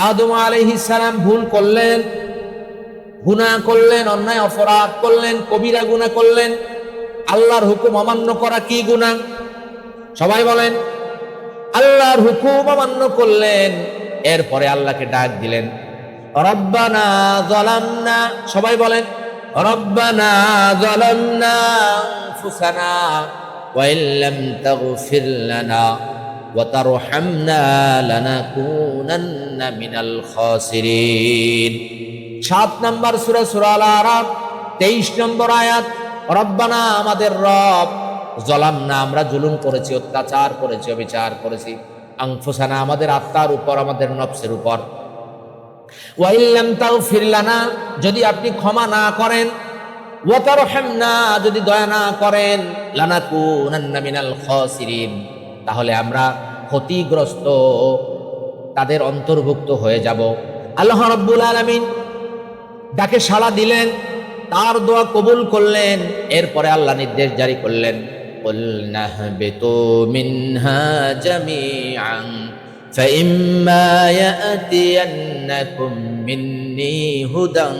আদম আলাইহিস সালাম ভুল করলেন, গুনাহ করলেন, অন্যায় অপরাধ করলেন, কবিরা গুনাহ করলেন। আল্লাহর হুকুম অমান্য করা কি গুনাহ? সবাই বলেন। আল্লাহর হুকুম অমান্য করলেন, এরপরে আল্লাহকে ডাক দিলেন, রব্বানা যালামনা, সবাই বলেন, রব্বানা যালামনা আনফুসানা ওয়া ইল্লাম তাগফির লানা ওয়া তারহামনা লানাকুনান্না মিনাল খাসিরিন। 7 নম্বর সূরা সূরা আল আরাফ 23 নম্বর আয়াত। রব্বানা, আমাদের রব, যালামনা, আমরা জুলুম করেছি, অত্যাচার করেছি, অবিচার করেছি, আনফুসানা, আমাদের আত্মার উপর, আমাদের নফসের উপর, ওয়া ইল্লাম তাগফির লানা, যদি আপনি ক্ষমা না করেন, ওয়া তারহামনা, যদি দয়া না করেন, লানাকুনান্না মিনাল খাসিরিন, তাহলে আমরা ক্ষতিগ্রস্ত তাদের অন্তর্ভুক্ত হয়ে যাব। আল্লাহ রাব্বুল আলামিন ডাকে সাড়া দিলেন, তার দোয়া কবুল করলেন। এরপরে আল্লাহ নির্দেশ জারি করলেন, কুলনা হাবিতু মিনহা জামিআন فإما يأتينكم مني هدى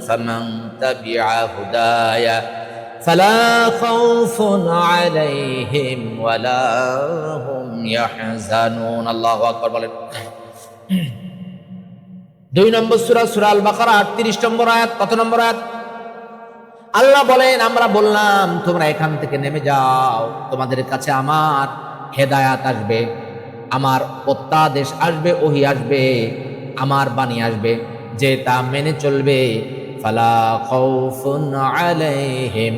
فمن تبع هدايا فلا خوف عليهم ولا هم يحزنون। الله أكبر বলেন। 2 নম্বর সূরা সূরা আল বাকারা 38 নম্বর আয়াত। কত নম্বর আয়াত? আল্লাহ বলেন, আমরা বললাম তোমরা এখান থেকে নেমে যাও, তোমাদের কাছে আমার হেদায়াত আসবে, আমার প্রত্যাদেশ আসবে, ওহী আসবে, আমার বাণী আসবে, যে তা মেনে চলবে। ফালা খাউফুন আলাইহিম,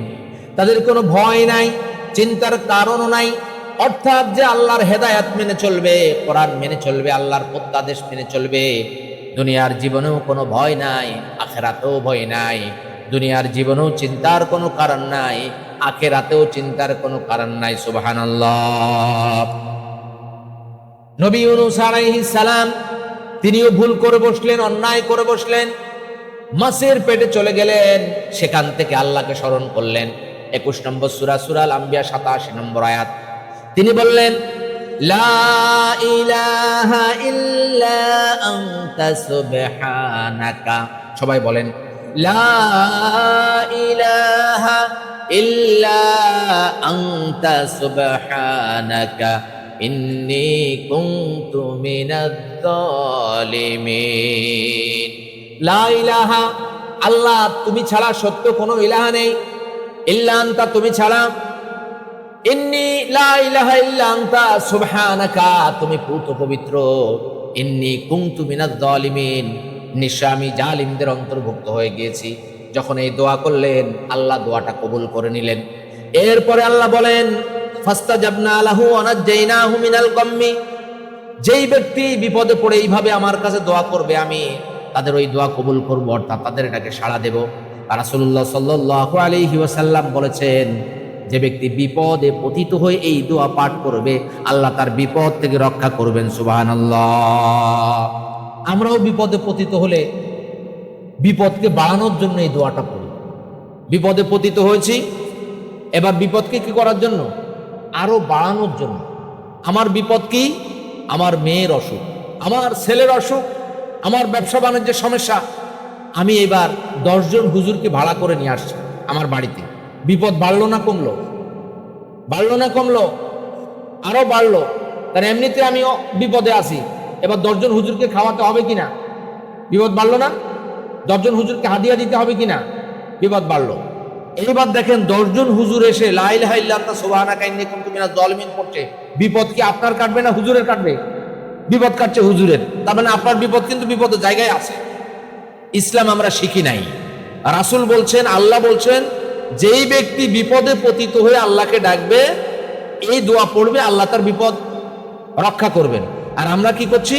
তাদের কোনো ভয় নাই, চিন্তার কারণও নাই। অর্থাৎ যে আল্লাহর হেদায়াত মেনে চলবে, কোরআন মেনে চলবে, আল্লাহর প্রত্যাদেশ মেনে চলবে, দুনিয়ার জীবনেও কোনো ভয় নাই, আখিরাতেও ভয় নাই। দুনিয়ার জীবনেও চিন্তার কোনো কারণ নাই, আখিরাতেও চিন্তার কোনো কারণ নাই। সুবহানাল্লাহ। নবী ইউনূস আলাইহিস সালাম, তিনিও ভুল করে বসলেন, অন্যায় করে বসলেন, মাছের পেটে চলে গেলেন, সেখান থেকে আল্লাহকে স্মরণ করলেন। 21 নম্বর সূরা সূরা আল আম্বিয়া 87 নম্বর আয়াত। তিনি বললেন, লা ইলাহা ইল্লা আনতা সুবহানাকা, সবাই বলেন, লা ইলাহা ইল্লা আনতা সুবহানাকা ইন্নী কুনতু মিনাজ জালিমিন। লা ইলাহা, আল্লাহ তুমি ছাড়া সত্য কোনো ইলাহা নেই, ইল্লা আনতা, তুমি ছাড়া, ইন্নী লা ইলাহা ইল্লা আনতা সুবহানাকা, তুমি পূত পবিত্র, ইন্নী কুনতু মিনাজ জালিমিন, নিশ্চয় আমি জালিমদের অন্তর্ভুক্ত হয়ে গিয়েছি। যখন এই দোয়া করলেন, আল্লাহ দোয়াটা কবুল করে নিলেন। এরপরে আল্লাহ বলেন, ফাস্তাজাবনা লাহু ওয়া নাজ্জাইনাহু মিনাল গাম্মি, যেই ব্যক্তি বিপদে পড়ে এইভাবে আমার কাছে দোয়া করবে, আমি তাদের ওই দোয়া কবুল করব, অর্থাৎ তাদের এটাকে সাড়া দেব। রাসূলুল্লাহ সাল্লাল্লাহু আলাইহি ওয়াসাল্লাম বলেছেন, যে ব্যক্তি বিপদে পতিত হয়ে এই দোয়া পাঠ করবে, আল্লাহ তার বিপদ থেকে রক্ষা করবেন। সুবহানাল্লাহ। আমরাও বিপদে পতিত হলে বিপদকে বাড়ানোর জন্য এই দোয়াটা পড়ি। বিপদে পতিত হয়েছি, এবার বিপদকে কি করার জন্য? আরো বাড়ানোর জন্য। আমার বিপদ কি? আমার মেয়ের অসুখ, আমার ছেলের অসুখ, আমার ব্যবসা বাণিজ্যের সমস্যা। আমি এবার 10 জন হুজুরকে ভাড়া করে নিয়ে আসছি আমার বাড়িতে। বিপদ বাড়লো না কমলো? বাড়লো না কমলো? আরো বাড়লো। কারণ এমনিতে আমিও বিপদে আছি, এবার 10 জন হুজুরকে খাওয়াতে হবে কিনা? বিপদ বাড়লো না? 10 জন হুজুরকে হাদিয়া দিতে হবে কিনা? বিপদ বাড়লো। এইবার দেখেন 10 জন হুজুর এসে লা ইলাহা ইল্লা আনতা সুবহানাকা ইন্নী কুনতু মিনাজ জালিমিন পড়ছে। বিপদ কি আপনার কাটবে না হুজুরের কাটবে? বিপদ কাটছে হুজুরের। তার মানে আপনার বিপদ কিন্তু বিপদের জায়গায় আছে। ইসলাম আমরা শিখি নাই। রাসূল বলছেন, আল্লাহ বলছেন, যেই ব্যক্তি বিপদে পতিত হয়ে আল্লাহকে ডাকবে, এই দোয়া পড়বে, আল্লাহ তার বিপদ রক্ষা করবেন। আর আমরা কি করছি?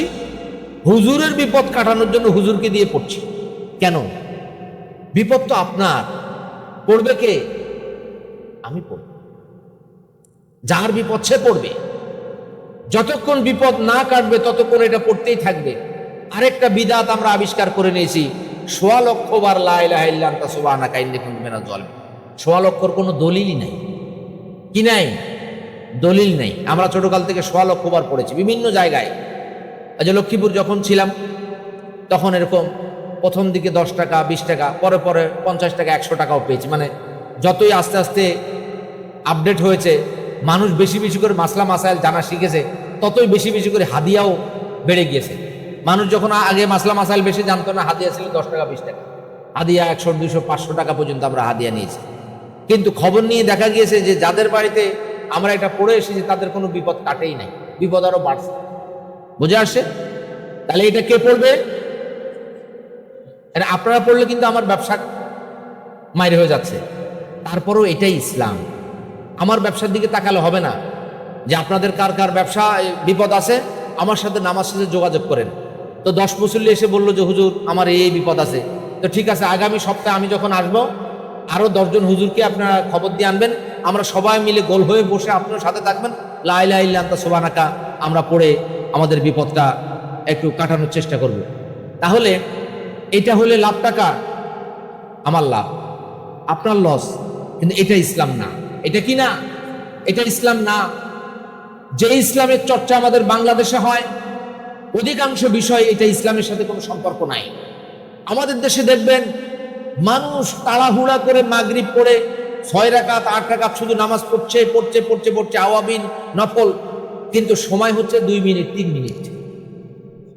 হুজুরের বিপদ কাটানোর জন্য হুজুরকে দিয়ে পড়ছি। কেন? বিপদ তো আপনার, পড়বে কে? আমি পড়ব। যার বিপদ সে পড়বে। যতক্ষণ বিপদ না কাটবে ততক্ষণ এটা পড়তেই থাকবে। আরেকটা বিদআত আমরা আবিষ্কার করে নিয়েছি, ১৬ লক্ষ বার লা ইলাহা ইল্লা আনতা সুবহানাকা ইন্নী কুনতু মিনাজ জালিমিন। ১৬ লক্ষর কোনো দলিলই নাই। কি নাই? দলিল নেই। আমরা ছোটকাল থেকে ১৬ লক্ষ বার পড়েছি বিভিন্ন জায়গায়। আজ লক্ষ্মীপুর যখন ছিলাম, তখন এরকম প্রথম দিকে 10 টাকা 20 টাকা, পরে পরে 50 টাকা 100 টাকাও পেয়েছি। মানে যতই আস্তে আস্তে আপডেট হয়েছে, মানুষ বেশি বেশি করে মাসলা মাসাইল জানা শিখেছে, ততই বেশি বেশি করে হাদিয়াও বেড়ে গিয়েছে। মানুষ যখন আগে মাসলা মাসাইল বেশি জানতো না, হাদিয়া ছিল 10 টাকা 20 টাকা, হাদিয়া 100 200 500 টাকা পর্যন্ত আমরা হাদিয়া নিয়েছি। কিন্তু খবর নিয়ে দেখা গিয়েছে যে যাদের বাড়িতে আমরা এটা পড়ে এসেছি তাদের কোনো বিপদ কাটেই নাই, বিপদ আরো বাড়ছে। বুঝে আসছে? তাহলে এটা কে পড়বে? এটা আপনারা পড়লে কিন্তু আমার ব্যবসা মাইরে হয়ে যাচ্ছে। তারপরও এটাই ইসলাম। আমার ব্যবসার দিকে তাকালে হবে না যে আপনাদের কার কার ব্যবসা বিপদ আছে, আমার সাথে নামাজ সাথে যোগাযোগ করেন। তো 10 মুসল্লি এসে বললো যে হুজুর আমার এই বিপদ আছে, তো ঠিক আছে, আগামী সপ্তাহে আমি যখন আসবো আরো 10 জন হুজুরকে আপনারা খবর দিয়ে আনবেন, আমরা সবাই মিলে গোল হয়ে বসে আপনার সাথে থাকবেন, লা ইলাহা ইল্লা আনতা সুবহানাকা আমরা পড়ে আমাদের বিপদটা একটু কাটানোর চেষ্টা করব। তাহলে এটা হলে লাভ টাকা, আমার লাভ, আপনার লস। কিন্তু এটা ইসলাম না। এটা কি না? এটা ইসলাম না। যে ইসলামের চর্চা আমাদের বাংলাদেশে হয়, অধিকাংশ বিষয় এটা ইসলামের সাথে কোনো সম্পর্ক নাই। আমাদের দেশে দেখবেন মানুষ তাড়াহুড়া করে মাগরিব পড়ে 6 রাকাত 8 রাকাত শুধু নামাজ পড়ছে পড়ছে পড়ছে পড়ছে, আওয়াবিন নফল, কিন্তু সময় হচ্ছে 2 মিনিট 3 মিনিট।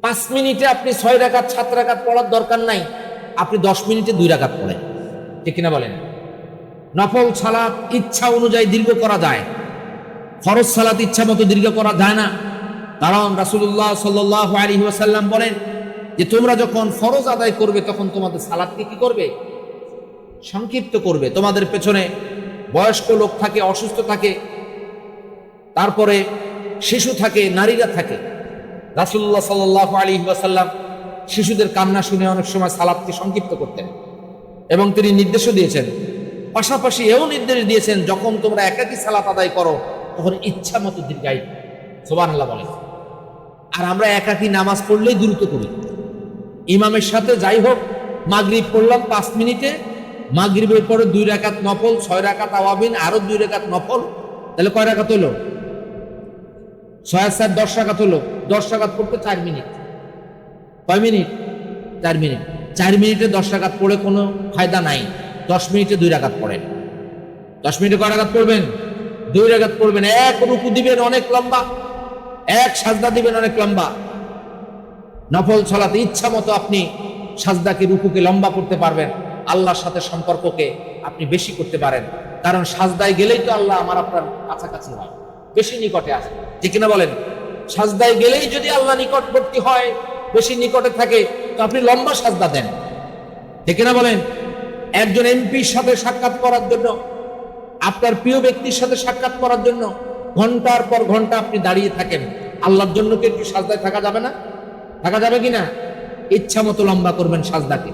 5 মিনিটে আপনি 6 রাকাত 7 রাকাত পড়ার দরকার নাই, আপনি 10 মিনিটে 2 রাকাত পড়েন, ঠিক কিনা বলেন? নফল সালাত ইচ্ছা অনুযায়ী দীর্ঘ করা যায়, ফরজ সালাত ইচ্ছা মতো দীর্ঘ করা যায় না। কারণ রাসূলুল্লাহ সাল্লাল্লাহু আলাইহি ওয়াসাল্লাম বলেন যে তোমরা যখন ফরজ আদায় করবে তখন তোমাদের সালাতকে কি করবে? সংক্ষিপ্ত করবে। তোমাদের পেছনে বয়স্ক লোক থাকে, অসুস্থ থাকে, তারপরে শিশু থাকে, নারীরা থাকে। রাসূলুল্লাহ সাল্লাল্লাহু আলাইহি ওয়াসাল্লাম শিশুদের কান্না শুনে অনেক সময় সালাতকে সংক্ষিপ্ত করতেন এবং তিনি নির্দেশও দিয়েছেন। পাশাপাশি এও নির্দেশ দিয়েছেন যখন তোমরা একাকী সালাত আদায় করো তখন ইচ্ছা মতো দীর্ঘায়িত। সুবহানাল্লাহ বলেন। আর আমরা একাকী নামাজ পড়লেই দ্রুত করি, ইমামের সাথে যাই হোক, মাগরিব পড়লাম 5 মিনিটে, মাগরিবের পরে 2 রাকাত নফল, 6 রাকাত আওয়াবিন, আরো 2 রাকাত নফল, তাহলে কয় রাকাত হলো? 6 আর 4 10 রাকাত হলো। 10 রাকাত পড়তে 4 মিনিট। কয় মিনিট? 4 মিনিট। 4 মিনিটে 10 রাকাত পড়ে কোনো ফায়দা নাই। 10 মিনিটে 2 রাকাত পড়েন। 10 মিনিটে কয় রাকাত পড়বেন? 2 রাকাত পড়বেন। এক রুকু দিবেন অনেক লম্বা, এক সাজদা দিবেন অনেক লম্বা। নফল সালাতে ইচ্ছা মতো আপনি সাজদাকে রুকুকে লম্বা করতে পারবেন, আল্লাহর সাথে সম্পর্ককে আপনি বেশি করতে পারেন। কারণ সাজদায় গেলেই তো আল্লাহ আমার আপনার কাছাকাছি হয়, বেশি নিকটে আসে, ঠিক কিনা বলেন? সাজদায় গেলেই যদি আল্লাহ নিকটবর্তী হয়, বেশি নিকটে থাকে, তো আপনি লম্বা সাজদা দেন, ঠিক কিনা বলেন? একজন এমপির সাথে সাক্ষাৎ করার জন্য, আপনার প্রিয় ব্যক্তির সাথে সাক্ষাৎ করার জন্য ঘন্টার পর ঘন্টা আপনি দাঁড়িয়ে থাকেন, আল্লাহর জন্য কি একটু সাজদায় থাকা যাবে না? থাকা যাবে কিনা? ইচ্ছা মতো লম্বা করবেন সাজদাকে।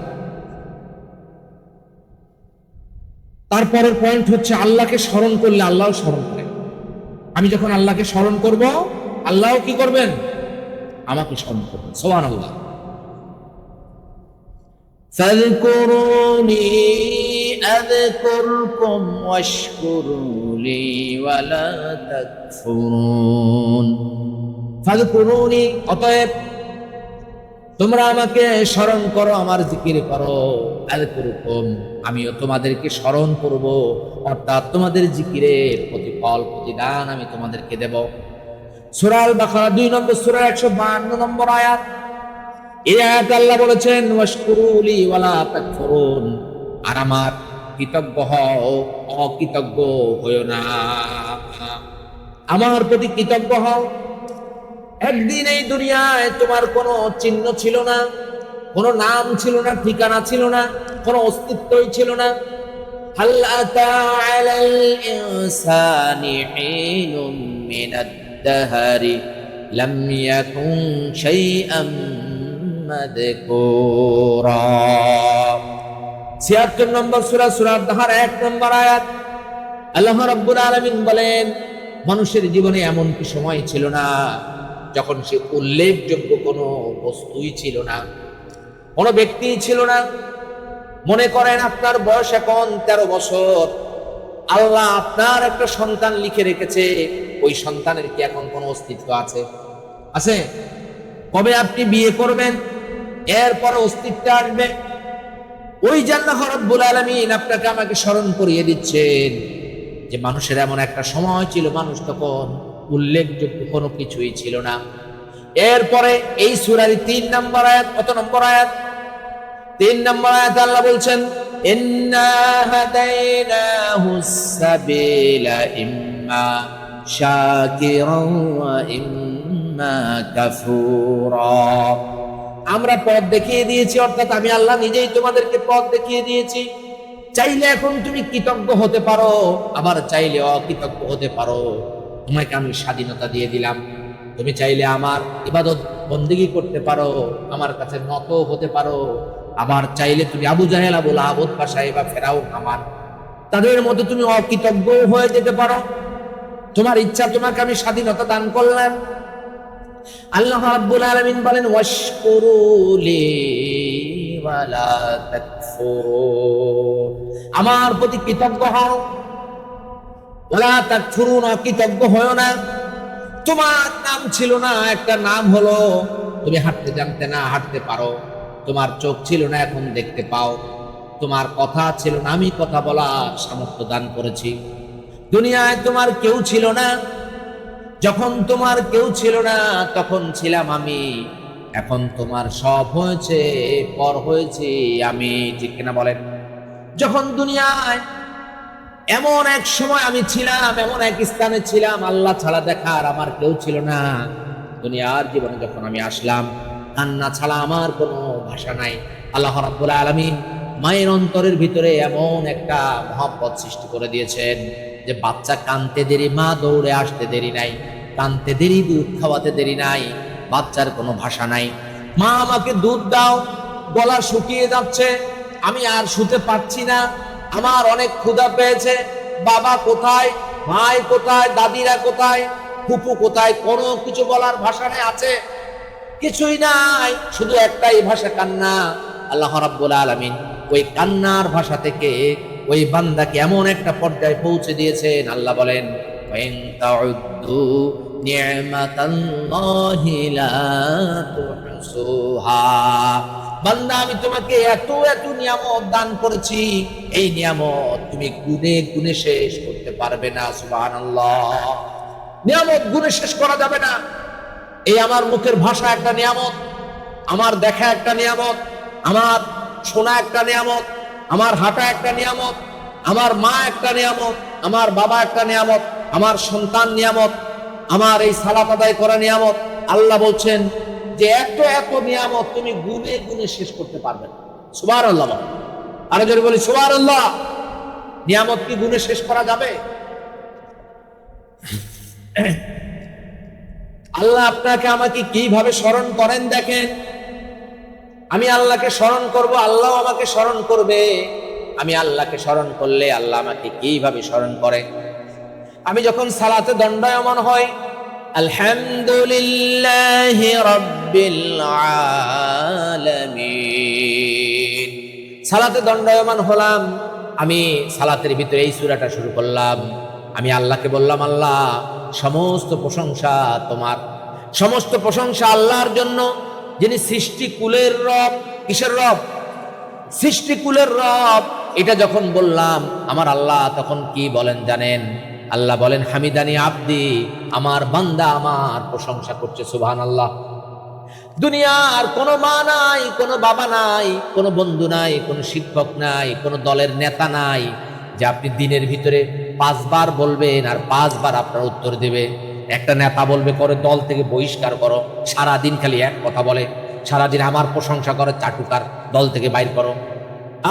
তারপরের পয়েন্ট হচ্ছে আল্লাহকে স্মরণ করলে আল্লাহও স্মরণ করেন। আমি যখন আল্লাহকে স্মরণ করব, আল্লাহও কি করবেন? আমাকে স্মরণ করবেন। সুবহানাল্লাহ। ফাযকুরুনি আযকুরকুম ওয়াশকুরুলি ওয়ালা তাকফুরুন। ফাযকুরুনি, অতএব তোমরা আমাকে স্মরণ করো, আমার জিকির করো। আযকুরকুম, আমিও তোমাদেরকে স্মরণ করব, অর্থাৎ তোমাদের জিকিরের প্রতিফল প্রতিদান আমি তোমাদেরকে দেব। সূরা আল বাকারা 2 নম্বর সূরা 152 নম্বর আয়াত। এই আয়াতে আল্লাহ বলেছেন ওয়াশকুরুলি ওয়ালা তাকফুরুন, আর আমার কৃতজ্ঞ হও, অকৃতজ্ঞ হয়ো না। আমার প্রতি কৃতজ্ঞ হও। একদিন এই দুনিয়ায় তোমার কোনো চিহ্ন ছিল না, কোনো নাম ছিল না, ঠিকানা ছিল না, কোনো অস্তিত্বই ছিল না। হাল আতা আলাল ইনসানি হিনুম মিনাদ দাহরি লাম ইয়াকুন শাইআম মাযকুরা। 76 নম্বর সূরা, সূরা দাহর 1 নম্বর আয়াত। আল্লাহ রাব্বুল আলামিন বলেন, মানুষের জীবনে এমন কি সময় ছিল না যখন সে উল্লেখযোগ্য কোনো বস্তুই ছিল না, কোনো ব্যক্তি ছিল না। মনে করেন আপনার বয়স এখন 13 বছর, আল্লাহ আপনার একটা সন্তান লিখে রেখেছে, ওই সন্তানের কি এখন কোনো অস্তিত্ব আছে? আছে? কবে আপনি বিয়ে করবেন এরপর অস্তিত্ব আসবে। ওই যে আল্লাহ রাব্বুল আলামিন আপনাকে আমাকে স্মরণ করিয়ে দিচ্ছেন যে মানুষের এমন একটা সময় ছিল, মানুষ তখন উল্লেখযোগ্য কোনো কিছুই ছিল না। এরপরে এই সূরার 3 নম্বর আয়াত, কত নম্বর আয়াত? 3 নম্বর আয়াত আল্লাহ বলছেন, ইন্না হাদাইনাহুস সাবিলা ইম্মা শাকিরান ওয়া ইম্মা কাফুরা। আমরা পথ দেখিয়ে দিয়েছি, অর্থাৎ আমি আল্লাহ নিজেই তোমাদেরকে পথ দেখিয়ে দিয়েছি। চাইলে এখন তুমি কৃতজ্ঞ হতে পারো, আবার চাইলে অকৃতজ্ঞ হতে পারো। তোমাকে আমি স্বাধীনতা দিয়ে দিলাম। তুমি চাইলে আমার ইবাদত বন্দেগী করতে পারো, আমার কাছে নত হতে পারো, আবার চাইলে তুমি আবু জাহেল, আবু লাহাব, উতবা, সাইবা, ফেরাউন, হামান তাদের মতো তুমি অকৃতজ্ঞ হয়ে যেতে পারো। তোমার ইচ্ছা, তোমাকে আমি স্বাধীনতা দান করলাম। আল্লাহ রাব্বুল আলামিন বলেন, ওয়াশকুরু লি ওয়ালা তাকফুরু, আমার প্রতি কৃতজ্ঞ হও, ওয়ালা তাকফুরুন, কৃতজ্ঞ হও না। তোমার নাম ছিল না, একটা নাম হলো, তুমি হাঁটতে জানতে না, হাঁটতে পারো। তোমার চোখ ছিল না, এখন দেখতে পাও। তোমার কথা ছিল না, আমি কথা বলার সামর্থ্য দান করেছি। দুনিয়ায় তোমার কেউ ছিল না, যখন তোমার কেউ ছিল না তখন ছিলাম আমি। এখন তোমার সব হয়েছে, পর হয়েছে আমি, ঠিক কিনা বলেন? যখন দুনিয়ায় এমন এক সময় আমি ছিলাম, এমন এক স্থানে ছিলাম, আল্লাহ ছাড়া দেখার আমার কেউ ছিল না। দুনিয়ার জীবনে যখন আমি আসলাম, কান্না ছাড়া আমার কোনো ভাষা নাই। আল্লাহ রাব্বুল আলামিন মায়ের অন্তরের ভিতরে এমন একটা মহব্বত সৃষ্টি করে দিয়েছেন যে বাচ্চা কাঁদতে দেরি, মা দৌড়ে আসতে দেরি নাই, কাঁদতে দেরি, দুধ খাওয়াতে দেরি নাই। বাচ্চার কোনো ভাষা নাই। মা আমাকে দুধ দাও, গলা শুকিয়ে যাচ্ছে, আমি আর শুতে পারছি না, আমার অনেক ক্ষুধা পেয়েছে। বাবা কোথায়, ভাই কোথায়, দাদিরা কোথায়, ফুপু কোথায়, কোনো কিছু বলার ভাষা নেই, আছে কিছুই নাই, শুধু একটাই ভাষা, কান্না। আল্লাহ রাব্বুল আলামিন ওই কান্নার ভাষা থেকে ওই বান্দাকে এমন একটা পর্যায়ে পৌঁছে দিয়েছেন। আল্লাহ বলেন, ওয়াইন তাউদ্দু নি'মাতাল্লাহি লা তুহসুহা, বান্দা আমি তোমাকে এত এত নিয়ামত দান করেছি, এই নিয়ামত তুমি গুণে গুণে শেষ করতে পারবে না। সুবহানাল্লাহ, নিয়ামত গুণে শেষ করা যাবে না। এই আমার মুখের ভাষা একটা নিয়ামত, আমার দেখা একটা নিয়ামত, আমার শোনা একটা নিয়ামত, আমার হাঁটা একটা নিয়ামত, আমার মা একটা নিয়ামত, আমার বাবা একটা নিয়ামত, আমার সন্তান নিয়ামত, আমার এই সালাত আদায় করা নিয়ামত। আল্লাহ বলছেন যে এত এত নিয়ামত তুমি গুণে গুণে শেষ করতে পারবে না। সুবহানাল্লাহ, আরো জোরে বলি সুবহানাল্লাহ। নিয়ামত কি গুণে শেষ করা যাবে? আল্লাহ আপনাকে আমাকে কিভাবে স্মরণ করেন দেখেন। আমি আল্লাহকে স্মরণ করব, আল্লাহ আমাকে স্মরণ করবে। আমি আল্লাহকে স্মরণ করলে আল্লাহ আমাকে কিভাবে স্মরণ করে? আমি যখন সালাতে দণ্ডায়মান হই, আলহামদুলিল্লাহি রাব্বিল আলামিন, সালাতে দণ্ডায়মান হলাম, আমি সালাতের ভিতরে এই সূরাটা শুরু করলাম। আমি আল্লাহকে বললাম, আল্লাহ সমস্ত প্রশংসা তোমার, সমস্ত প্রশংসা আল্লাহর জন্য, যিনি সৃষ্টিকুলের রব। কিসের রব? সৃষ্টিকুলের রব। এটা যখন বললাম, আমার আল্লাহ তখন কি বলেন জানেন? আল্লাহ বলেন, হামিদানি আব্দি, আমার বান্দা আমার প্রশংসা করছে। সুবহানাল্লাহ। দুনিয়ার কোনো মা নাই, কোনো বাবা নাই, কোনো বন্ধু নাই, কোনো শিক্ষক নাই, কোনো দলের নেতা নাই যে আপনি দিনের ভিতরে 5 বার বলবেন আর 5 বার আপনার উত্তর দেবে। একটা নেতা বলবে করে দল থেকে বহিষ্কার করো, সারাদিন খালি এক কথা বলে, সারাদিন আমার প্রশংসা করে, চাটুকার, দল থেকে বাইর করো।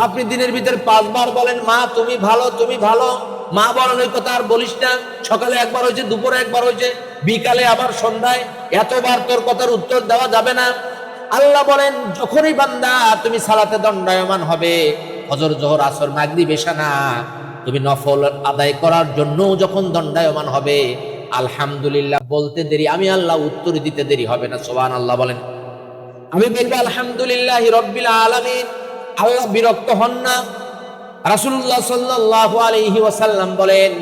আপনি দিনের ভিতরে 5 বার বলেন, মা তুমি ভালো, তুমি ভালো, মা বলেন ওই কথা আর বলিস না, সকালে একবার হয়েছে, দুপুরে একবার হয়েছে, বিকালে আবার সন্ধ্যায়, এতবার তোর কথার উত্তর দেওয়া যাবে না। আল্লাহ বলেন, যখনই বান্দা তুমি সালাতে দণ্ডায়মান হবে, ফজর, জোহর, আসর, মাগরিব, এশা না, তুমি নফল আদায় করার জন্য যখন দণ্ডায়মান হবে, আলহামদুলিল্লাহ বলতে দেরি, আমি আল্লাহ উত্তর দিতে দেরি হবে না। সুবহানাল্লাহ বলেন। আমি বলবো আলহামদুলিল্লাহি রাব্বিল আলামিন, আল্লাহ বিরক্ত হন না। রাসূলুল্লাহ সাল্লাল্লাহু আলাইহি ওয়াসাল্লাম বলেন,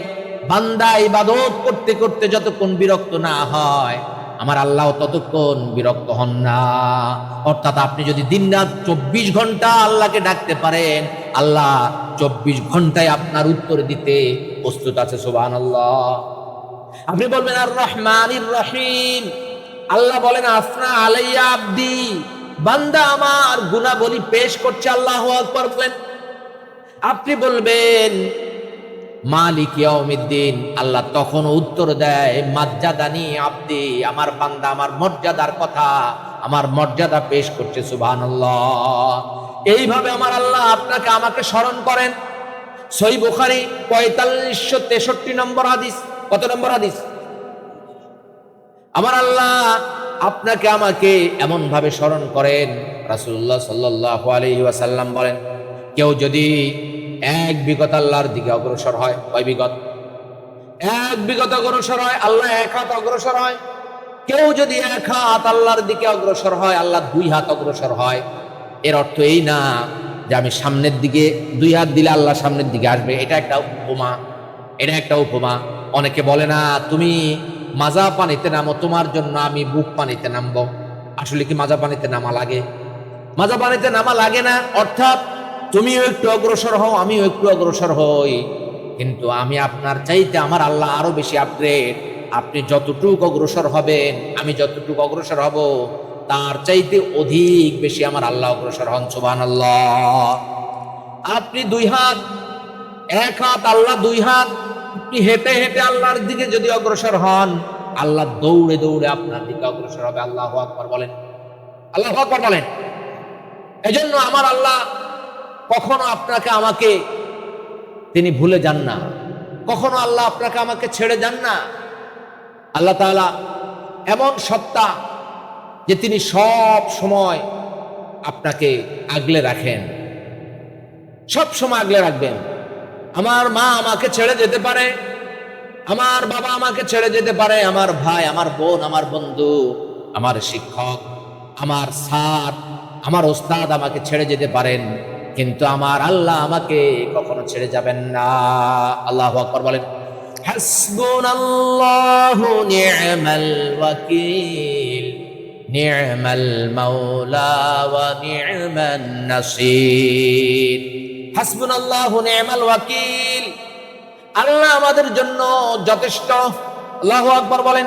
বান্দা ইবাদত করতে করতে যতক্ষণ বিরক্ত না হয়, আমার আল্লাহ ততক্ষণ বিরক্ত হন না। অর্থাৎ আপনি যদি দিনরাত 24 ঘন্টা আল্লাহকে ডাকতে পারেন, আল্লাহ 24 ঘন্টায় আপনার উত্তর দিতে প্রস্তুত আছে। সুবহানাল্লাহ। আপনি বলবেন আর রহমানির রহিম, আল্লাহ বলেন আসনা আলাইয়া আব্দি, বান্দা আমার গুনাহবলি পেশ করছে। আল্লাহু আকবার বলেন। আপনি বলবেন মালিক ইয়াউমিদ্দিন, আল্লাহ তখন উত্তর দেয় মাজ্জাদানি আব্দি, আমার বান্দা আমার মর্যাদার কথা, আমার মর্যাদা পেশ করছে। সুবহানাল্লাহ। এইভাবে আমার আল্লাহ আপনাকে আমাকে স্মরণ করেন। সহিহ বুখারী 4563 নম্বর হাদিস। কত নম্বর হাদিস? আমার আল্লাহ আপনাকে আমাকে এমন ভাবে স্মরণ করেন, রাসূলুল্লাহ সাল্লাল্লাহু আলাইহি ওয়াসাল্লাম বলেন, কেউ যদি এক বিগত আল্লাহর দিকে অগ্রসর হয়, কয় বিগত? এক বিগত অগ্রসর হয়, আল্লাহ এক হাত অগ্রসর হয়। কেউ যদি এক হাত আল্লাহর দিকে অগ্রসর হয়, আল্লাহ 2 হাত অগ্রসর হয়। এর অর্থ এই না যে আমি সামনের দিকে 2 হাত দিলে আল্লাহ সামনের দিকে আসবে। এটা একটা উপমা, এটা একটা উপমা। অনেকে বলে না তুমি মাজা পানিতে নামো, তোমার জন্য আমি বুক পানিতে নামবো। আসলে কি মাজা পানিতে নামা লাগে? মাজা পানিতে নামা লাগে না। অর্থাৎ তুমিও একটু অগ্রসর হও, আমিও একটু অগ্রসর হই, কিন্তু আমি আপনার চাইতে আমার আল্লাহ আরো বেশি আপগ্রেড। আপনি যতটুকু অগ্রসর হবেন, আমি যতটুকু অগ্রসর হব, তার চাইতে অধিক বেশি আমার আল্লাহ অগ্রসর হন। সুবহানাল্লাহ। আপনি 2 হাত, এক হাত আল্লাহ 2 হাত, আপনি হেঁটে হেঁটে আল্লাহর দিকে যদি অগ্রসর হন, আল্লাহ দৌড়ে দৌড়ে আপনার দিকে অগ্রসর হবে। আল্লাহু আকবার বলেন, আল্লাহু আকবার বলেন। এজন্য আমার আল্লাহ কখনো আপনাকে আমাকে তিনি ভুলে যান না, কখনো আল্লাহ আপনাকে আমাকে ছেড়ে যান না। আল্লাহ তাআলা এমন সত্তা যে তিনি সব সময় আপনাকে আগলে রাখেন, সব সময় আগলে রাখবেন। আমার মা আমাকে ছেড়ে যেতে পারে, আমার বাবা আমাকে ছেড়ে যেতে পারে, আমার ভাই, আমার বোন, আমার বন্ধু, আমার শিক্ষক, আমার স্যার, আমার ওস্তাদ আমাকে ছেড়ে যেতে পারেন, কিন্তু আমার আল্লাহ আমাকে কখনো ছেড়ে যাবেন না। আল্লাহু আকবার বলেন। হাসবুনাল্লাহু নি'মাল ওয়াকিল, নি'মাল মাওলা ওয়া নি'মান নাসির। হাসবুনাল্লাহু নি'মাল ওয়াকিল, আল্লাহ আমাদের জন্য যথেষ্ট। আল্লাহু আকবার বলেন।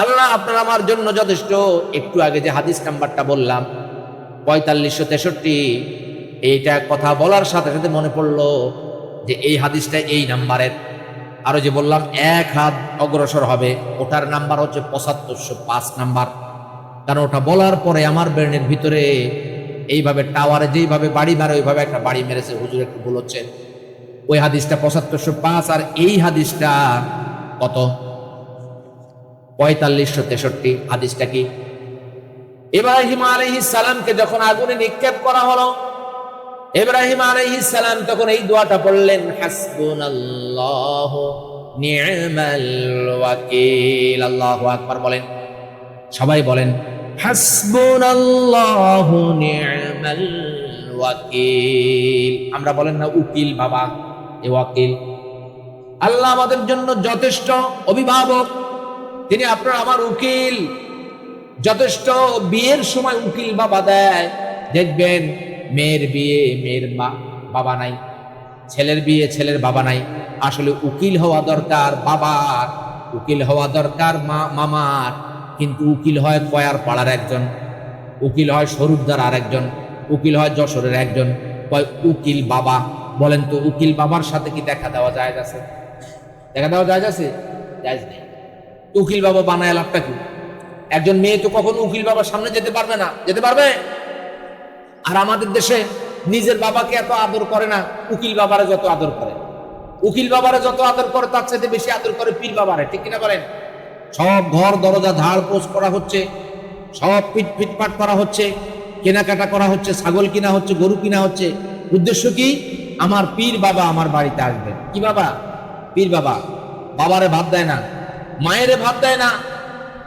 আল্লাহ আপনার আমার জন্য যথেষ্ট। একটু আগে যে হাদিস নাম্বারটা বললাম 4563, এইটা কথা বলার সাথে সাথে মনে পড়লো যে এই হাদিসটা এই নাম্বারের। আরো যে বললাম 1 হাত অগ্রসর হবে, ওটার নাম্বার হচ্ছে 7505 নাম্বার। কারণ ওটা বলার পরে আমার ব্রেনের ভিতরে এইভাবে টাওয়ারে যেইভাবে বাড়ি মারে ওইভাবে একটা বাড়ি মেরেছে। হুজুর একটু ভুল হচ্ছে। ওই হাদিসটা 7505 আর এই হাদিসটা কত? 4563। হাদিসটা কি? ইব্রাহিম আলাইহিস সালামকে যখন আগুনে নিক্ষেপ করা হলো, ইব্রাহিম আলাইহিস সালাম তখন এই দোয়াটা পড়লেন, হাসবুনাল্লাহু নি'মাল ওয়াকিল। আল্লাহু আকবার বলেন, সবাই বলেন হাসবুনাল্লাহু নি'মাল ওয়াকিল। আমরা বলেন না উকিল বাবা, এ ওয়াকিল। আল্লাহ আমাদের জন্য যথেষ্ট অভিভাবক, তিনি আপনার আমার উকিল, যথেষ্ট। বিয়ের সময় উকিল বাবা দেয়। দেখবেন মেয়ের বিয়ে মেয়ের বাবা নাই, ছেলের বিয়ে ছেলের বাবা নাই। আসলে উকিল হওয়া দরকার বাবার, উকিল হওয়া দরকার মামার, কিন্তু উকিল হয় কয়ার পাড়ার একজন, উকিল হয় স্বরূপদার আর একজন, উকিল হয় যশোরের একজন। কয় উকিল বাবা। বলেন তো উকিল বাবার সাথে কি দেখা দেওয়া যায়? আছে দেখা দেওয়া যায়? আছে জায়েজ নেই। উকিল বাবা বানায় লাভটা কি? একজন মেয়ে তো কখনো উকিল বাবার সামনে যেতে পারবে না। যেতে পারবে? আর আমাদের দেশে নিজের বাবাকে এত আদর করে না, উকিল বাবারে যত আদর করে। উকিল বাবারে যত আদর করে তার চাইতে বেশি আদর করে পীর বাবারে। ঠিক কিনা বলেন? সব ঘর দরজা ধার পোষ করা হচ্ছে, সব ফিটপাট করা হচ্ছে, কেনাকাটা করা হচ্ছে, ছাগল কিনা হচ্ছে, গরু কিনা হচ্ছে। উদ্দেশ্য কি? আমার পীর বাবা আমার বাড়িতে আসবে। কি বাবা? পীর বাবা। বাবারে ভাত দেয় না, মায়েরে ভাত দেয় না,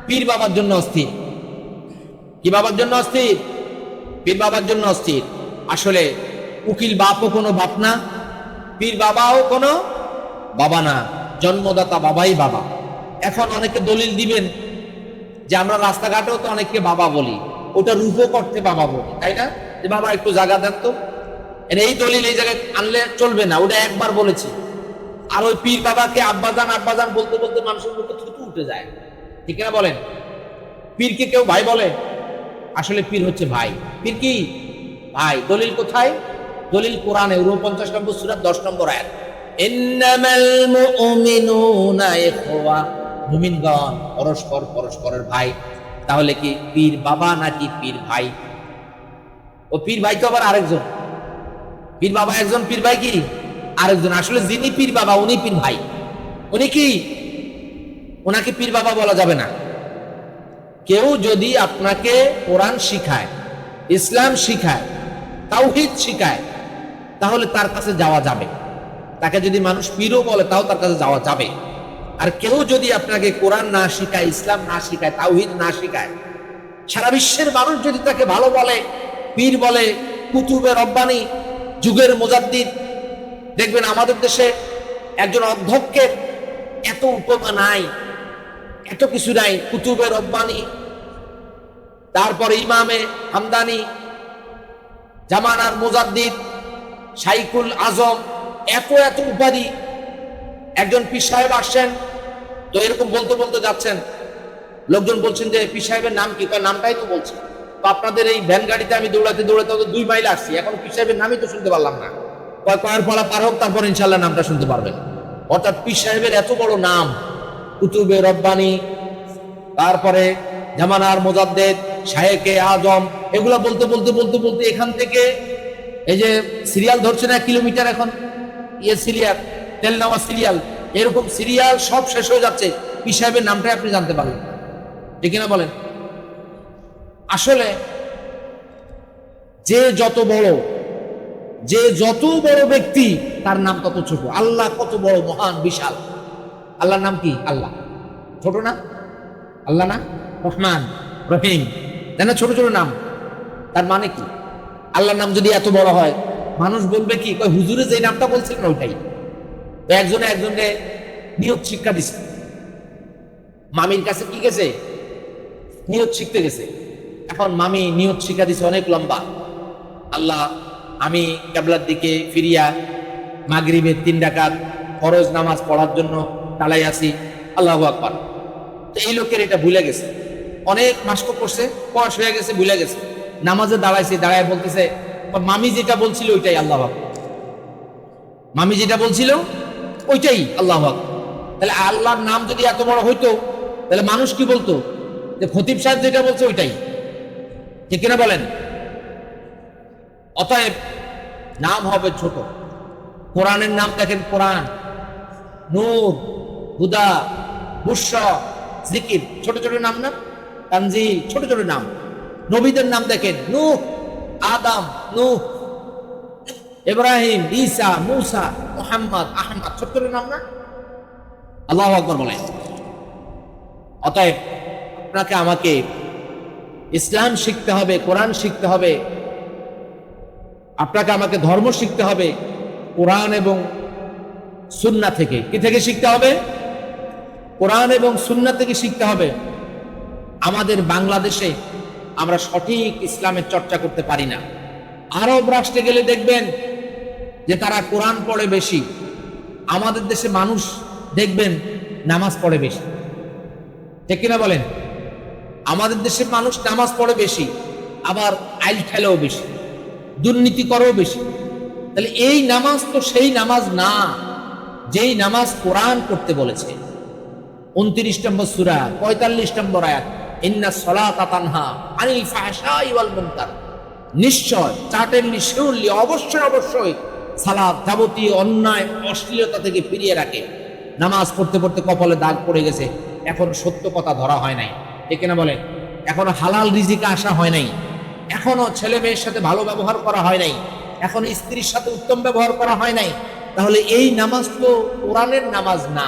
পীর বাবার জন্য অস্থির। কি বাবার জন্য অস্থির? পীর বাবার জন্য অস্থির। আসলে উকিল বাপও কোনো বাপ না, পীর বাবাও কোনো বাবা না, জন্মদাতা বাবাই বাবা। এখন অনেকে দলিল দিবেন যে আমরা রাস্তাঘাটেও তো অনেককে বাবা বলি, ওটা রূপক অর্থে বাবা বলি, তাই না? যে বাবা একটু জায়গা দেন তো, এই দলিল এই জায়গায় আনলে চলবে না, ওটা একবার বলেছি। আর ওই পীর বাবাকে আব্বাজান আব্বাজান বলতে বলতে মানুষের মুখে থুতু উঠে যায়, ঠিক না বলেন? পীরকে কেউ ভাই বলে? আসলে পীর হচ্ছে ভাই। পীর কি ভাই? দলিল কোথায়? দলিল কোরআনে 49 নম্বর সূরা 10 নম্বর আয়াত, ইন্নামাল মুমিনুনা ইখওয়া, মুমিনগণ পরস্পর পরস্পরের ভাই। তাহলে কি পীর বাবা নাকি পীর ভাই? ও পীর ভাই তো আবার আরেকজন, পীর বাবা একজন, পীর ভাই কি আরেকজন। আসলে যিনি পীর বাবা উনি পীর ভাই। উনি কি? ওনাকে পীর বাবা বলা যাবে না। কেউ যদি আপনাকে কোরআন শিখায়, ইসলাম শিখায়, তাওহীদ শিখায়, তাহলে তার কাছে যাওয়া যাবে। তাকে যদি মানুষ পীরও বলে তাও তার কাছে যাওয়া যাবে। আর কেউ যদি আপনাকে কোরআন না শিখায়, ইসলাম না শিখায়, তাওহীদ না শিখায়, সারা বিশ্বের মানুষ যদি তাকে ভালো বলে, পীর বলে, কুতুবে রব্বানি, যুগের মুজাদ্দিদ, দেখবেন আমাদের দেশে একজন অধ্যক্ষের এত উপমা নাই, এত কিছু নাই। কুতুবে রব্বানি, তারপরে ইমামে হামদানি, জামানার মুজাদ্দিদ, শাইখুল আজম, এত এত উপাধি। একজন পীর সাহেব আসছেন, তো এরকম বলতে বলতে যাচ্ছেন, লোকজন বলছেন যে পীর সাহেবের নাম কি? নামটাই তো বলছে। তো আপনাদের এই ভ্যান গাড়িতে আমি দৌড়াতে দৌড়াতে 2 মাইল আসছি, এখন পীর সাহেবের নামই তো শুনতে পারলাম না। কয়ের পালা পার হোক, তারপর ইনশাল্লাহ নামটা শুনতে পারবেন। অর্থাৎ পীর সাহেবের এত বড় নাম, কুতুবে রব্বানি, তারপরে জামানার মুজাদ্দিদ, শায়েখে আজম, এগুলা বলতে বলতে বলতে বলতে এখান থেকে এই যে সিরিয়াল ধরছে না কিলোমিটার, এখন সিরিয়াল, তেল নেওয়া সিরিয়াল, এরকম সিরিয়াল সব শেষ হয়ে যাচ্ছে, পীর সাহেবের নামটাই আপনি জানতে পারলেন, ঠিক না বলেন? আসলে যে যত বড় ব্যক্তি তার নাম তত ছোট। আল্লাহ কত বড়, মহান, বিশাল। আল্লাহর নাম কি? আল্লাহ ছোট না? আল্লাহ না রহমান রহিম, তাই না? ছোট ছোট নাম। তার মানে কি? আল্লাহর নাম যদি এত বড় হয়, মানুষ বলবে কি? হুজুরে যে নামটা বলছিলেন ওইটাই। একজনে নিয়ত শিক্ষা দিছে, মামির কাছে কি গেছে? নিয়ত শিখতে গেছে। এখন মামি নিয়ত শিক্ষা দিছে অনেক লম্বা, আল্লাহ আমি কিবলার দিকে ফিরিয়া মাগরিবের 3 রাকাত ফরজ নামাজ পড়ার জন্য দাঁড়াই আছি, আল্লাহু আকবার। তো এই লোকের এটা ভুলে গেছে, অনেক মাস্ক করছে, বয়স হয়ে গেছে, ভুলে গেছে। নামাজে দাঁড়াইছে, দাঁড়ায় বলতেছে মামি যেটা বলছিল ওইটাই আল্লাহু আকবার, মামি যেটা বলছিল ওইটাই আল্লাহু আকবার। তাহলে আল্লাহর নাম যদি এত বড় হইতো, তাহলে মানুষ কি বলতো? যে খতিব সাহেব যেটা বলছে ওইটাই, ঠিক কিনা বলেন? অতএব নাম হবে ছোট। কোরআনের নাম দেখেন, কোরআন, নূর, হুদা, বুশরা, জিকির, ছোট ছোট নাম না? তানজিল, ছোট ছোট নাম। নবীদের নাম দেখেন, নূহ, আদম, নূহ, ইব্রাহিম, ঈসা, মূসা, মুহাম্মদ, আহমদ, ছোট ছোট নাম না? আল্লাহু আকবার বলেন। অতএব আপনাকে আমাকে ইসলাম শিখতে হবে, কোরআন শিখতে হবে, আপনাকে আমাকে ধর্ম শিখতে হবে কোরআন এবং সুন্নাহ থেকে। কি থেকে শিখতে হবে? কোরআন এবং সুন্নাহ থেকে শিখতে হবে। আমাদের বাংলাদেশে আমরা সঠিক ইসলামের চর্চা করতে পারি না। আরব রাষ্ট্রে গেলে দেখবেন যে তারা কোরআন পড়ে বেশি। আমাদের দেশে মানুষ দেখবেন নামাজ পড়ে বেশি, ঠিক কিনা বলেন? আমাদের দেশের মানুষ নামাজ পড়ে বেশি, আবার আইল খেলেও বেশি, দুর্নীতি করেও বেশি। তাহলে এই নামাজ তো সেই নামাজ না যেই নামাজ কোরআন করতে বলেছে। 29 নম্বর সূরা 45 নম্বর আয়াত, ইন্নাস সালাতা তানহা আনিল ফাহশাই ওয়াল মুনকার। নিশ্চয়, চাটেনলি, শিউরলি, অবশ্যই অবশ্যই সালাত যাবতীয় অন্যায় অশ্লীলতা থেকে ফিরিয়ে রাখে। নামাজ পড়তে পড়তে কপালে দাগ পড়ে গেছে, এখন সত্য কথা ধরা হয় নাই, ঠিক না বলেন? এখনো হালাল রিজিকে আসা হয় নাই, এখনো ছেলে মেয়ের সাথে ভালো ব্যবহার করা হয় নাই, এখন স্ত্রীর সাথে উত্তম ব্যবহার করা হয় নাই। তাহলে এই নামাজ তো কোরআনের নামাজ না,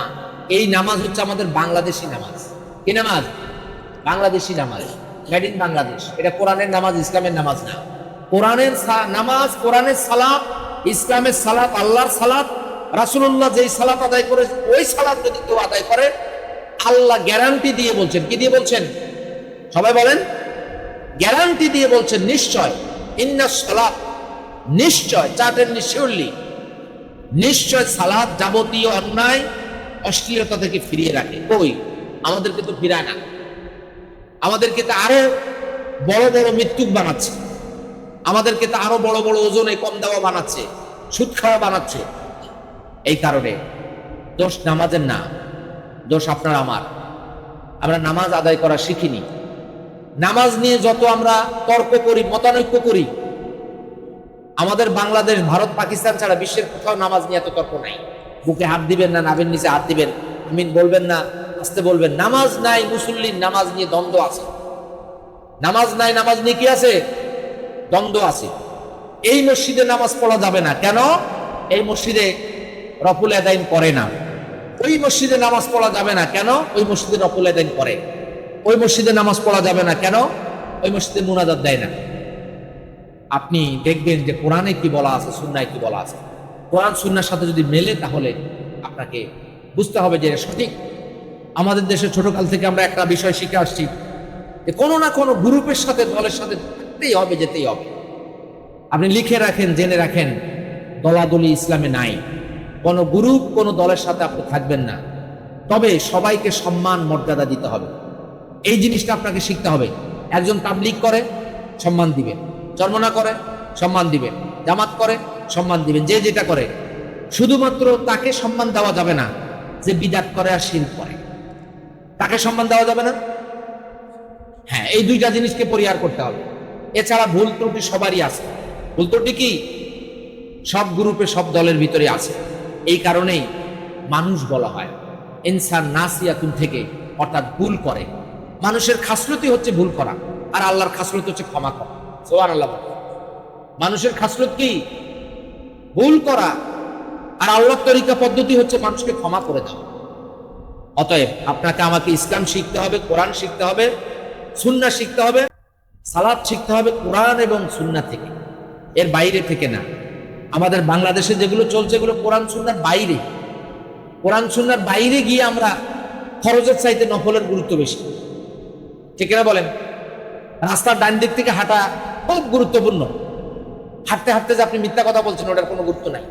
এই নামাজ হচ্ছে আমাদের বাংলাদেশি নামাজ। কি নামাজ? বাংলাদেশি নামাজ, মেড ইন বাংলাদেশ। এটা কোরআনের নামাজ, ইসলামের নামাজ না। কোরআনের নামাজ, কোরআনের সালাত, ইসলামের সালাত, আল্লাহর সালাত, রাসূলুল্লাহ যেই সালাত আদায় করে ওই সালাত যদি কেউ আদায় করে, আল্লাহ গ্যারান্টি দিয়ে বলছেন, কি দিয়ে বলছেন? সবাই বলেন, গ্যারান্টি দিয়ে বলছেন নিশ্চয়, ইন্নাস সালাত, নিশ্চয়, চাটের নিশ্চয়লি, নিশ্চয় সালাত যাবতীয় অন্যায় অশ্লীলতা থেকে ফিরিয়ে রাখে। কই, আমাদেরকে তো ফিরায় না, আমাদেরকে তো আরো বড় বড় মৃত্যুক বানাচ্ছে, আমাদেরকে তো আরো বড় বড় ওজনে কম দেওয়া বানাচ্ছে, সুদ খাওয়া বানাচ্ছে। এই কারণে দোষ নামাজের না, দোষ আপনার আমার। আমরা নামাজ আদায় করা শিখিনি। নামাজ নিয়ে যত আমরা তর্ক করি, মতানৈক্য করি, আমাদের বাংলাদেশ, ভারত, পাকিস্তান ছাড়া বিশ্বের কোথাও নামাজ নিয়ে এত তর্ক নাই। বুকে হাত দিবেন না, নাভির নিচে হাত দিবেন, আমিন বলবেন না, আস্তে বলবেন। নামাজ নাই, মুসল্লির নামাজ নিয়ে দ্বন্দ্ব আছে। নামাজ নাই, নামাজ নিয়ে কি আছে? দ্বন্দ্ব আছে। এই মসজিদে নামাজ পড়া যাবে না, কেন? এই মসজিদে রফুল আদাইন করে না। ওই মসজিদে নামাজ পড়া যাবে না, কেন? ওই মসজিদে রফুল আদাইন করে। ওই মসজিদে নামাজ পড়া যাবে না, কেন? ওই মসজিদে মুনাজাত দেয় না। আপনি দেখবেন যে কোরআনে কি বলা আছে, সুন্নায় কি বলা আছে। কোরআন সুন্নার সাথে যদি মেলে, তাহলে আপনাকে বুঝতে হবে যে সঠিক। আমাদের দেশে ছোটকাল থেকে আমরা একটা বিষয় শিখে আসছি যে কোনো না কোনো গ্রুপের সাথে, দলের সাথে থাকতেই হবে, যেতেই হবে। আপনি লিখে রাখেন, জেনে রাখেন, দলাদলি ইসলামে নাই। কোনো গ্রুপ, কোনো দলের সাথে আপনি থাকবেন না। তবে সবাইকে সম্মান মর্যাদা দিতে হবে, এই জিনিসটা আপনাকে শিখতে হবে। একজন তাবলীগ করে, সম্মান দিবেন। চরমনা করে, সম্মান দিবেন। জামাত করে, সম্মান দিবেন। যে যেটা করে, শুধুমাত্র তাকে সম্মান দেওয়া যাবে না যে বিদআত করে আর শিরক করে, তাকে সম্মান দেওয়া যাবে না। হ্যাঁ, এই দুইটা জিনিসকে পরিহার করতে হবে। এছাড়া ভুল ত্রুটি সবারই আছে। ভুল ত্রুটি কি? সব গ্রুপে, সব দলের ভিতরে আছে। এই কারণেই মানুষ বলা হয় ইনসান নাসিয়াতুন থেকে, অর্থাৎ ভুল করে। মানুষের খাসলতি হচ্ছে ভুল করা, আর আল্লাহর খাসলত হচ্ছে ক্ষমা করা। সুবহানাল্লাহ। মানুষের খাসলত কি? ভুল করা, আর আল্লাহর তরিকা পদ্ধতি হচ্ছে মানুষকে ক্ষমা করে দেওয়া। অতএব আপনাকে আমাকে ইসলাম শিখতে হবে, কোরআন শিখতে হবে, সুন্নাহ শিখতে হবে, সালাত শিখতে হবে কোরআন এবং সুন্নাহ থেকে, এর বাইরে থেকে না। আমাদের বাংলাদেশে যেগুলো চলছে, এগুলো কোরআন সুন্নাহর বাইরে। কোরআন সুন্নাহর বাইরে গিয়ে আমরা ফরজের চাইতে নফলের গুরুত্ব বেশি। ঠিক না বলেন? রাস্তার ডান দিক থেকে হাঁটা খুব গুরুত্বপূর্ণ। হাঁটতে হাঁটতে যে আপনি মিথ্যা কথা বলছেন, ওটার কোনো গুরুত্ব নাই।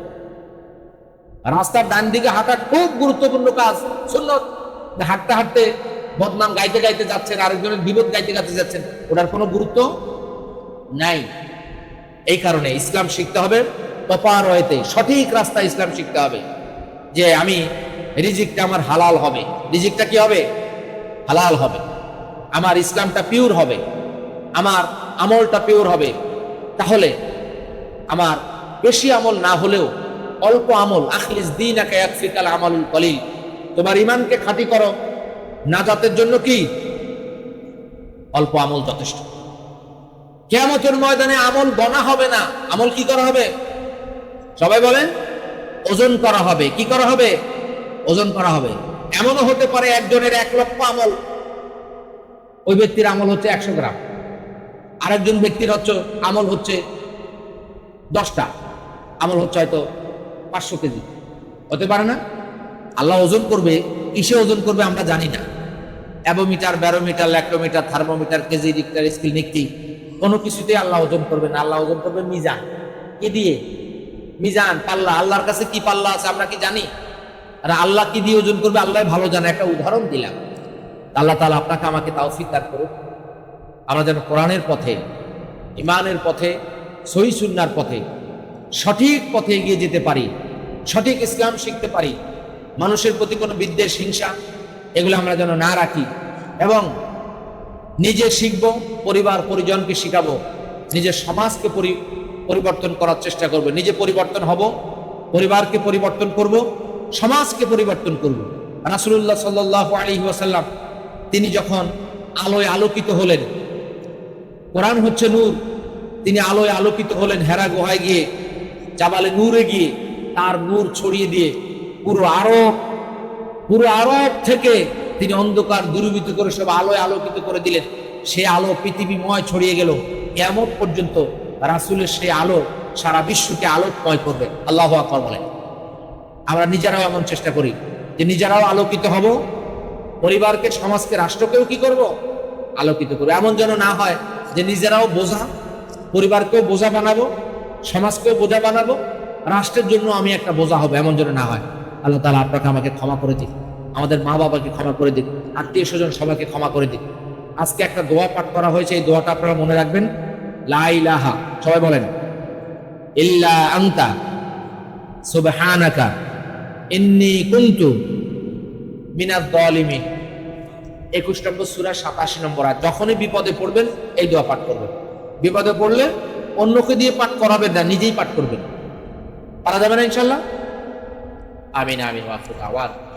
রাস্তার ডান দিকে হাঁটা খুব গুরুত্বপূর্ণ কাজ, সুন্নত। হাঁটতে হাঁটতে বদনাম গাইতে গাইতে যাচ্ছেন, আরেকজনের বিপদ গাইতে গাইতে যাচ্ছেন, ওটার কোনো গুরুত্ব নাই। এই কারণে ইসলাম শিখতে হবে তপার হইতে, সঠিক রাস্তা ইসলাম শিখতে হবে। যে আমি রিজিকটা আমার হালাল হবে, রিজিকটা কি হবে? হালাল হবে। আমার ইসলামটা পিওর হবে, আমার আমলটা পিওর হবে। তাহলে আমার বেশি আমল না হলেও অল্প আমল, আখলিস দীনাকা ইয়াকফিকাল আমালুল কলিল, তোমার ইমানকে খাঁটি করো, নাজাতের জন্য কি অল্প আমল যথেষ্ট। কিয়ামতের ময়দানে আমল গণা হবে না, আমল কি করা হবে? সবাই বলেন, ওজন করা হবে। কি করা হবে? ওজন করা হবে। এমনও হতে পারে একজনের 1 লক্ষ আমল, ওই ব্যক্তির আমল হচ্ছে 100 গ্রাম, আরেকজন ব্যক্তির হচ্ছে আমল হচ্ছে 10টা, আমল হচ্ছে হয়তো 500 কেজি। হতে পারে না? আল্লাহ ওজন করবে, কিসে ওজন করবে আমরা জানি না। Avometer, barometer, lactometer, thermometer, KG, Richter, scale, নিকটি, কোনো কিছুতেই আল্লাহ ওজন করবে না। আল্লাহ ওজন করবে মিজান। কি দিয়ে? মিজান, পাল্লা। আল্লাহর কাছে কি পাল্লা আছে আমরা কি জানি? আর আল্লাহ কি দিয়ে ওজন করবে আল্লাহ ভালো জানে। একটা উদাহরণ দিলাম। আল্লাহ তাআলা আপনাকে আমাকে তৌফিক দান করুন, আমরা যেন কোরআনের পথে, ইমানের পথে, সহিহ সুন্নাহর পথে, সঠিক পথে এগিয়ে যেতে পারি, সঠিক ইসলাম শিখতে পারি। মানুষের প্রতি কোনো বিদ্বেষ, হিংসা, এগুলো আমরা যেন না রাখি, এবং নিজে শিখব, পরিবার পরিজনকে শিখাবো, নিজের সমাজকে পরিবর্তন করার চেষ্টা করব। নিজে পরিবর্তন হব, পরিবারকে পরিবর্তন করব, সমাজকে পরিবর্তন করব। রাসূলুল্লাহ সাল্লাল্লাহু আলাইহি ওয়াসাল্লাম তিনি যখন আলোয় আলোকিত হলেন, কোরআন হচ্ছে নূর, তিনি আলোয় আলোকিত হলেন, হেরা গুহায় গিয়ে, জাবালে নূরে গিয়ে তার নূর ছড়িয়ে দিয়ে পুরো আরব থেকে তিনি অন্ধকার দূরীভূত করে সব আলোয় আলোকিত করে দিলেন। সে আলো পৃথিবীময় ছড়িয়ে গেল, কিয়ামত পর্যন্ত রাসূলের সেই আলো সারা বিশ্বকে আলোকময় করবে। আল্লাহু আকবার বলেন। আমরা নিজেরাও এমন চেষ্টা করি যে নিজেরাও আলোকিত হব, পরিবারকে, সমাজকে, রাষ্ট্রকেও কি করব? আলোকিত করবে। এমন যেন না হয় যে নিজেরাও বোঝা, পরিবারকেও বোঝা বানাবো, সমাজকেও বোঝা বানাবো, রাষ্ট্রের জন্য আমি একটা বোঝা হবো, এমন যেন না হয়। আল্লাহ তাআলা আপনাকে আমাকে ক্ষমা করে দিক, আমাদের মা বাবাকে ক্ষমা করে দিক, আত্মীয় স্বজন সবাইকে ক্ষমা করে দিক। আজকে একটা দোয়া পাঠ করা হয়েছে, এই দোয়াটা আপনারা মনে রাখবেন। লা ইলাহা, সবাই বলেন, ইল্লা আনতা সুবহানাকা ইন্নী কুনতু মিনাজ জালিমিন। 21 নম্বর সূরা 87 নম্বর আয়াত। যখনই বিপদে পড়বেন এই দোয়া পাঠ করবেন। বিপদে পড়লে অন্যকে দিয়ে পাঠ করাবেন না, নিজেই পাঠ করবেন। পারা যাবে না ইনশাআল্লাহ? আমিন আমিন ওয়া আখিরু দাওয়ানা।